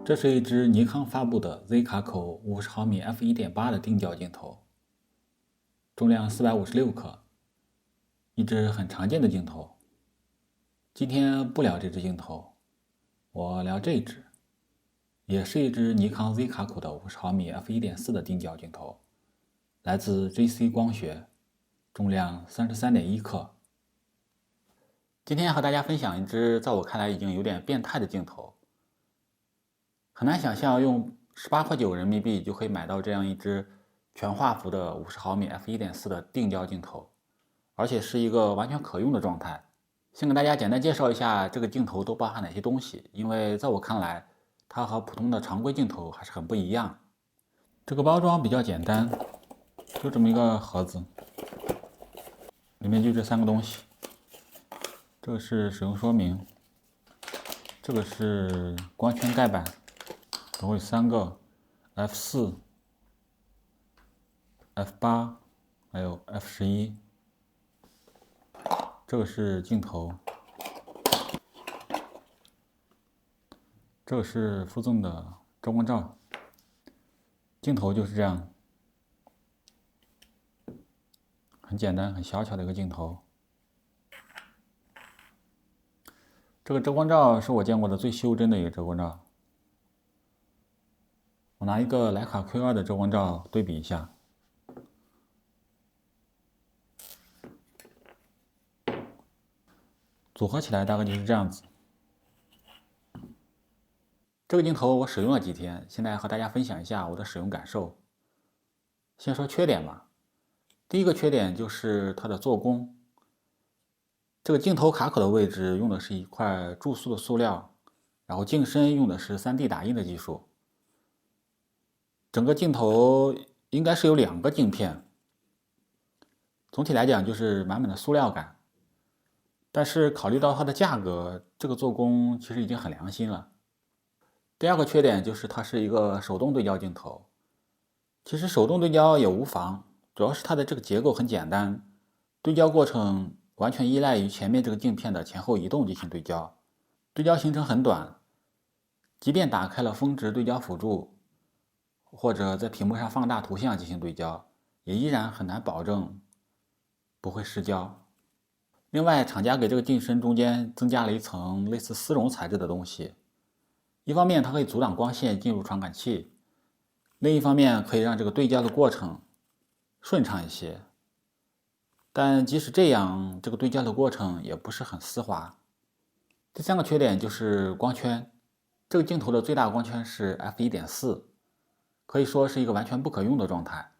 这是一支尼康发布的 Z 卡口50毫米 f1.8 的定焦镜头，重量456克，一支很常见的镜头。今天不聊这支镜头，我聊这支，也是一支尼康 Z 卡口的50毫米 f1.4 的定焦镜头，来自 JC 光学，重量33.1克。今天和大家分享一支在我看来已经有点变态的镜头。很难想象用18.9块人民币就可以买到这样一支全画幅的50毫米 f1.4 的定焦镜头，而且是一个完全可用的状态。先给大家简单介绍一下这个镜头都包含哪些东西，因为在我看来，它和普通的常规镜头还是很不一样。这个包装比较简单，就这么一个盒子，里面就这3个东西。这个是使用说明，这个是光圈盖板。总共有3个 F4、F8， 还有 F11。这个是镜头，这个是附赠的遮光罩。镜头就是这样，很简单、很小巧的一个镜头。这个遮光罩是我见过的最修真的一个遮光罩。我拿一个徕卡 Q2 的遮光罩对比一下，组合起来大概就是这样子。这个镜头我使用了几天，现在和大家分享一下我的使用感受。先说缺点吧。第一个缺点就是它的做工。这个镜头卡口的位置用的是一块注塑的塑料，然后镜身用的是 3D 打印的技术。整个镜头应该是有2个镜片，总体来讲就是满满的塑料感。但是考虑到它的价格，这个做工其实已经很良心了。第二个缺点就是它是一个手动对焦镜头。其实手动对焦也无妨，主要是它的这个结构很简单，对焦过程完全依赖于前面这个镜片的前后移动进行对焦，对焦行程很短，即便打开了峰值对焦辅助，或者在屏幕上放大图像进行对焦，也依然很难保证不会失焦。另外，厂家给这个镜身中间增加了一层类似丝绒材质的东西，一方面它可以阻挡光线进入传感器，另一方面可以让这个对焦的过程顺畅一些。但即使这样，这个对焦的过程也不是很丝滑。第3个缺点就是光圈，这个镜头的最大光圈是 f1.4，可以说是一个完全不可用的状态。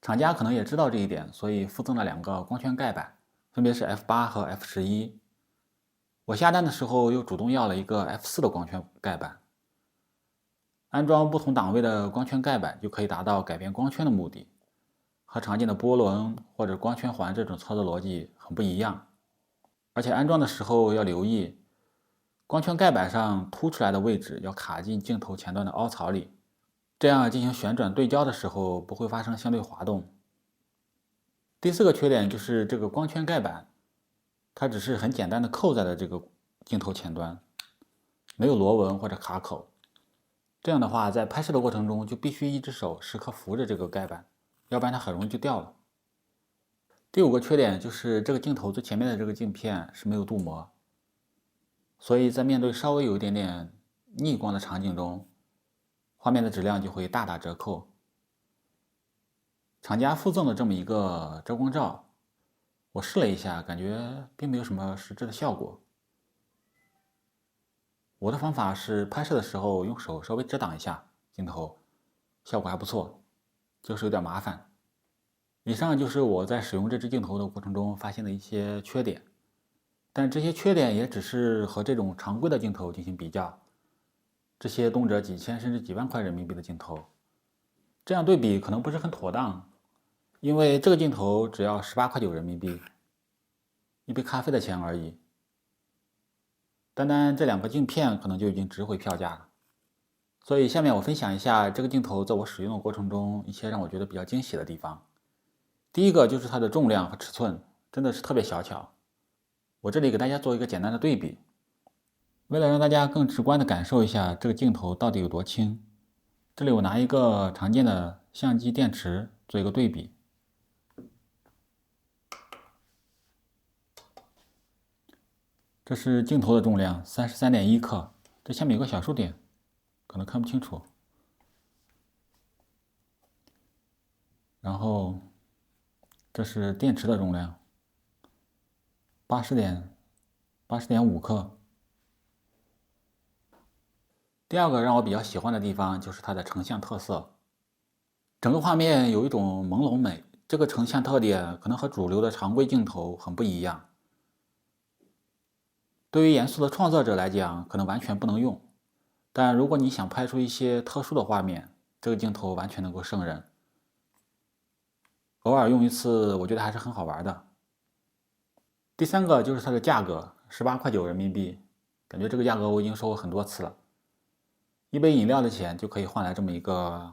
厂家可能也知道这一点，所以附赠了2个光圈盖板，分别是 F8 和 F11。我下单的时候又主动要了一个 F4 的光圈盖板。安装不同档位的光圈盖板就可以达到改变光圈的目的，和常见的波轮或者光圈环这种操作逻辑很不一样。而且安装的时候要留意，光圈盖板上凸出来的位置要卡进镜头前端的凹槽里，这样进行旋转对焦的时候不会发生相对滑动。第4个缺点就是这个光圈盖板，它只是很简单的扣在了这个镜头前端，没有螺纹或者卡口。这样的话，在拍摄的过程中就必须一只手时刻扶着这个盖板，要不然它很容易就掉了。第5个缺点就是这个镜头最前面的这个镜片是没有镀膜，所以在面对稍微有一点点逆光的场景中，画面的质量就会大打折扣。厂家附赠的这么一个遮光罩，我试了一下，感觉并没有什么实质的效果。我的方法是拍摄的时候用手稍微遮挡一下镜头，效果还不错，就是有点麻烦。以上就是我在使用这支镜头的过程中发现的一些缺点，但这些缺点也只是和这种常规的镜头进行比较，这些动辄几千甚至几万块人民币的镜头，这样对比可能不是很妥当，因为这个镜头只要18.9块人民币，一杯咖啡的钱而已。单单这2个镜片可能就已经值回票价了。所以下面我分享一下这个镜头在我使用的过程中一些让我觉得比较惊喜的地方。第一个就是它的重量和尺寸真的是特别小巧。我这里给大家做一个简单的对比。为了让大家更直观的感受一下这个镜头到底有多轻，这里我拿一个常见的相机电池做一个对比。这是镜头的重量33.1克，这下面有个小数点，可能看不清楚。然后这是电池的重量80.5克。第二个让我比较喜欢的地方就是它的成像特色，整个画面有一种朦胧美，这个成像特点可能和主流的常规镜头很不一样。对于严肃的创作者来讲，可能完全不能用，但如果你想拍出一些特殊的画面，这个镜头完全能够胜任。偶尔用一次，我觉得还是很好玩的。第三个就是它的价格，18.9块人民币，感觉这个价格我已经说过很多次了。一杯饮料的钱就可以换来这么一个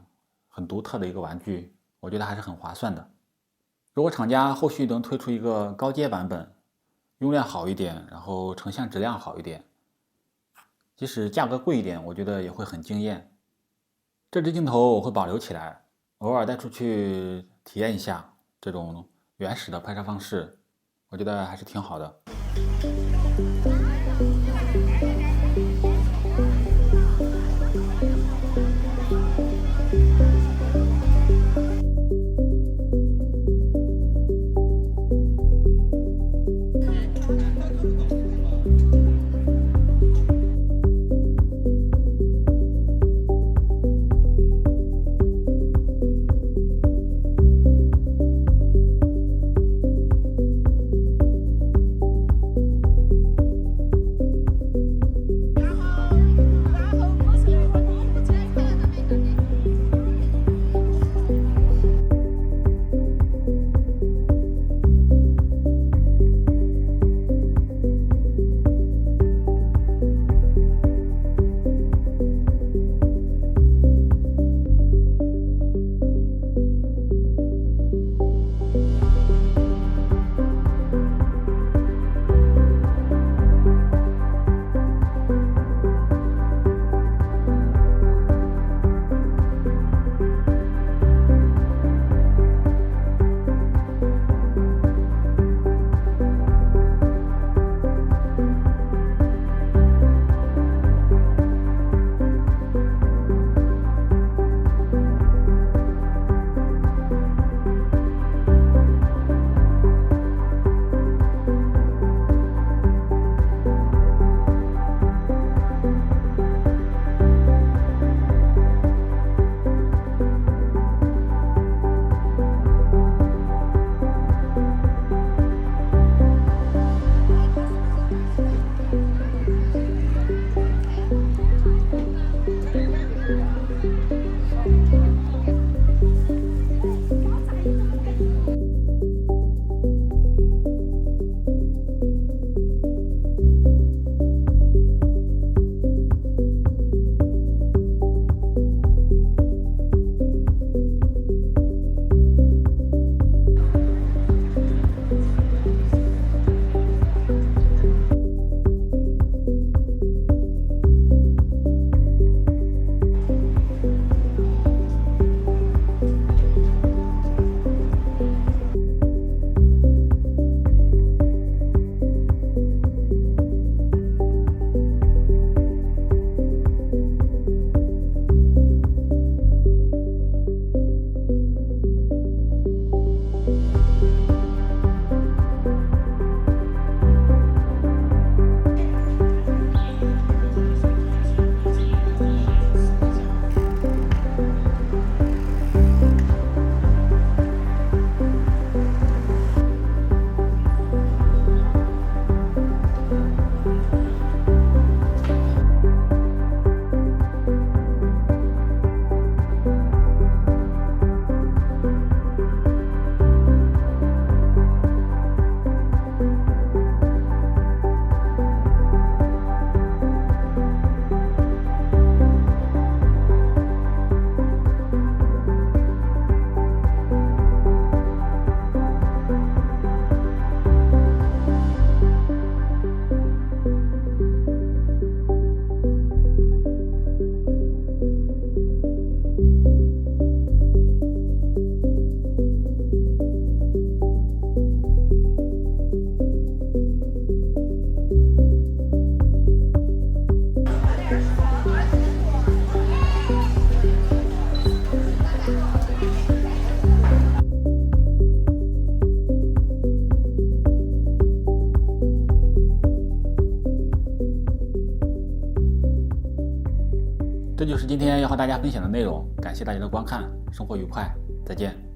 很独特的一个玩具，我觉得还是很划算的。如果厂家后续能推出一个高阶版本，用量好一点，然后成像质量好一点，即使价格贵一点，我觉得也会很惊艳。这支镜头我会保留起来，偶尔带出去体验一下这种原始的拍摄方式，我觉得还是挺好的。今天要和大家分享的内容，感谢大家的观看，生活愉快，再见。